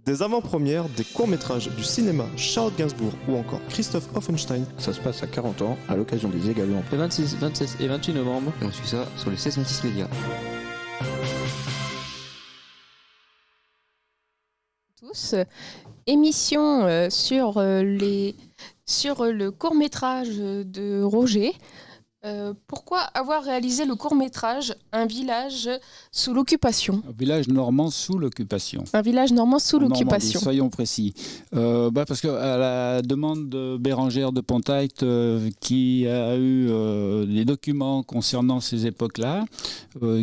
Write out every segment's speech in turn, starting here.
Des avant-premières, des courts-métrages du cinéma Charlotte Gainsbourg ou encore Christoph Offenstein. Ça se passe à 40 ans, à l'occasion des Également. Le 26, 27 et 28 novembre. Et on suit ça sur le 1626 Média. Tous. Émission sur le court-métrage de Roger. Pourquoi avoir réalisé le court-métrage Un village sous l'occupation ? Un village normand sous l'occupation. Un village normand sous En l'occupation. Normandie, soyons précis. Parce qu'à la demande de Bérengère de Pontact, qui a eu des documents concernant ces époques-là,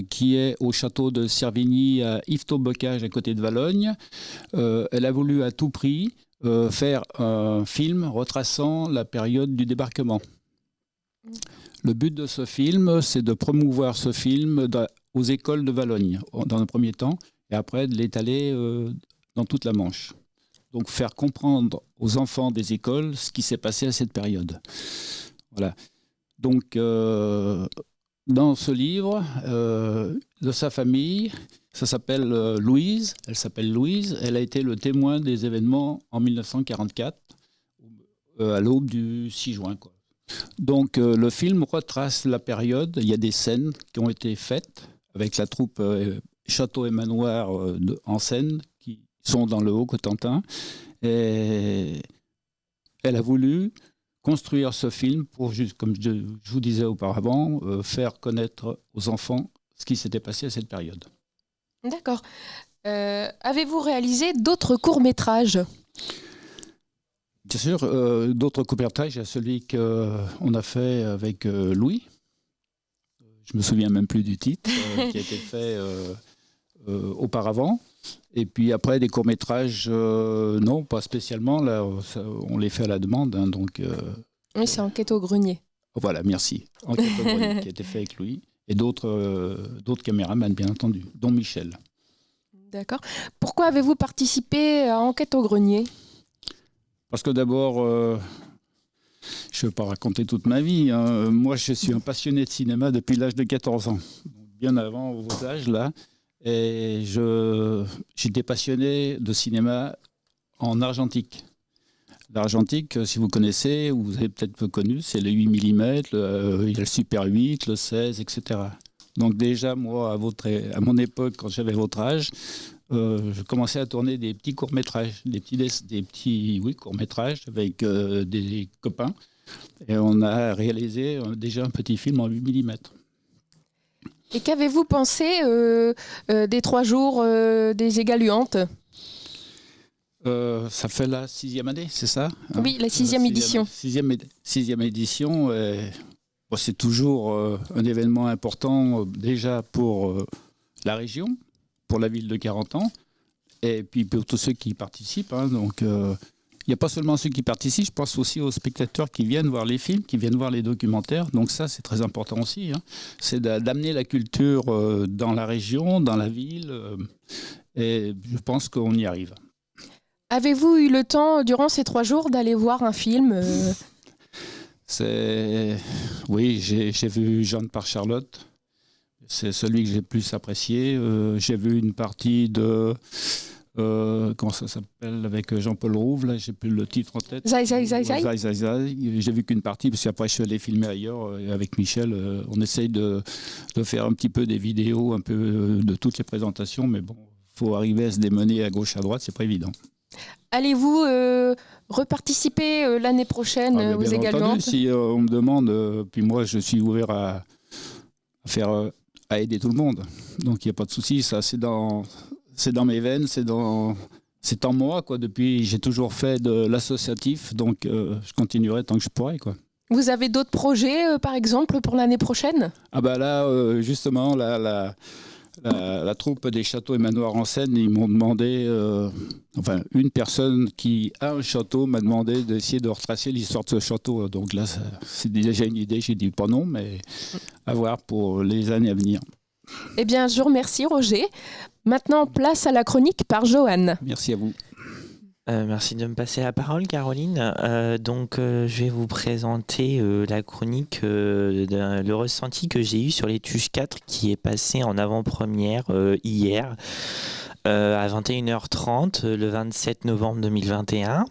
qui est au château de Servigny à Yvetot-Bocage à côté de Valognes, elle a voulu à tout prix faire un film retraçant la période du débarquement. Le but de ce film, c'est de promouvoir ce film aux écoles de Valogne, dans un premier temps, et après de l'étaler dans toute la Manche. Donc faire comprendre aux enfants des écoles ce qui s'est passé à cette période. Voilà. Donc, dans ce livre, de sa famille, ça s'appelle Louise. Elle s'appelle Louise. Elle a été le témoin des événements en 1944, à l'aube du 6 juin, quoi. Donc le film retrace la période, il y a des scènes qui ont été faites avec la troupe Château et Manoir en scène qui sont dans le Haut-Cotentin. Et elle a voulu construire ce film pour, comme je vous disais auparavant, faire connaître aux enfants ce qui s'était passé à cette période. D'accord. Avez-vous réalisé d'autres courts-métrages ? Bien sûr, d'autres courts-métrages, il y a celui qu'on a fait avec Louis. Je me souviens même plus du titre, qui a été fait auparavant. Et puis après, des courts-métrages, non, pas spécialement. Là, on les fait à la demande. Hein, donc, oui, c'est Enquête au grenier. Voilà, merci. Enquête au grenier, qui a été fait avec Louis. Et d'autres caméramans, bien entendu, dont Michel. D'accord. Pourquoi avez-vous participé à Enquête au grenier ? Parce que d'abord, je ne vais pas raconter toute ma vie. Hein. Moi, je suis un passionné de cinéma depuis l'âge de 14 ans, bien avant vos âges là. Et j'étais passionné de cinéma en argentique. L'argentique, si vous connaissez, ou vous avez peut-être peu connu, c'est le 8 mm, il y a le Super 8, le 16, etc. Donc déjà, moi, à mon époque, quand j'avais votre âge, je commençais à tourner des petits courts-métrages, des petits courts-métrages avec des copains. Et on a réalisé déjà un petit film en 8 mm. Et qu'avez-vous pensé des 3 jours des Égaluantes ? Ça fait la 6e année, c'est ça ? Oui, la 6e édition. 6e édition. C'est toujours un événement important déjà pour la région, pour la ville de Carentan, et puis pour tous ceux qui participent. Hein. Donc, il n'y a pas seulement ceux qui participent, je pense aussi aux spectateurs qui viennent voir les films, qui viennent voir les documentaires. Donc ça, c'est très important aussi. Hein. C'est d'amener la culture dans la région, dans la ville, et je pense qu'on y arrive. Avez-vous eu le temps, durant ces 3 jours, d'aller voir un film Oui, j'ai vu Jeanne par Charlotte. C'est celui que j'ai le plus apprécié. J'ai vu une partie de... comment ça s'appelle ? Avec Jean-Paul Rouve, là, j'ai plus le titre en tête. Zai. J'ai vu qu'une partie, parce qu'après je suis allé filmer ailleurs. Et avec Michel, on essaye de faire un petit peu des vidéos, un peu de toutes les présentations. Mais bon, il faut arriver à se démener à gauche, à droite, c'est pas évident. Allez-vous reparticiper l'année prochaine aux Égaluantes ? Si on me demande, puis moi je suis ouvert à aider tout le monde. Donc il n'y a pas de souci, ça c'est dans mes veines, c'est en moi, quoi. Depuis, j'ai toujours fait de l'associatif, donc je continuerai tant que je pourrai, quoi. Vous avez d'autres projets, par exemple, pour l'année prochaine ? Ah bah là, justement, la troupe des Châteaux et Manoirs en scène, ils m'ont demandé, une personne qui a un château m'a demandé d'essayer de retracer l'histoire de ce château. Donc là, c'est déjà une idée, j'ai dit pas non, mais à voir pour les années à venir. Eh bien, je vous remercie, Roger. Maintenant, place à la chronique par Johan. Merci à vous. Merci de me passer la parole, Caroline. Je vais vous présenter la chronique, le ressenti que j'ai eu sur les Tuches 4 qui est passé en avant-première hier. à 21h30 le 27 novembre 2021.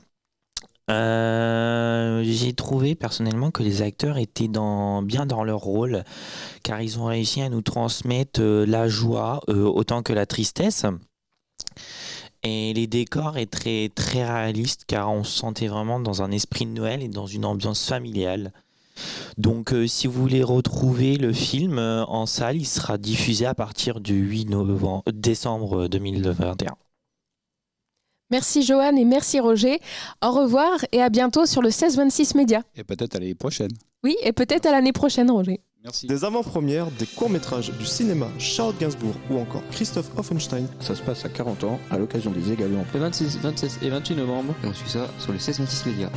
J'ai trouvé personnellement que les acteurs étaient bien dans leur rôle, car ils ont réussi à nous transmettre la joie autant que la tristesse. Et les décors étaient très, très réalistes, car on se sentait vraiment dans un esprit de Noël et dans une ambiance familiale. Donc si vous voulez retrouver le film en salle, il sera diffusé à partir du 8 décembre 2021. Merci Johan et merci Roger. Au revoir et à bientôt sur le 1626 Média. Et peut-être à l'année prochaine. Oui, et peut-être à l'année prochaine, Roger. Merci. Des avant-premières, des courts-métrages du cinéma Charles Gainsbourg ou encore Christophe Offenstein. Ça se passe à 40 ans, à l'occasion des Égalons. Le 26, 27 et 28 novembre. Et on suit ça sur le 1626 Média.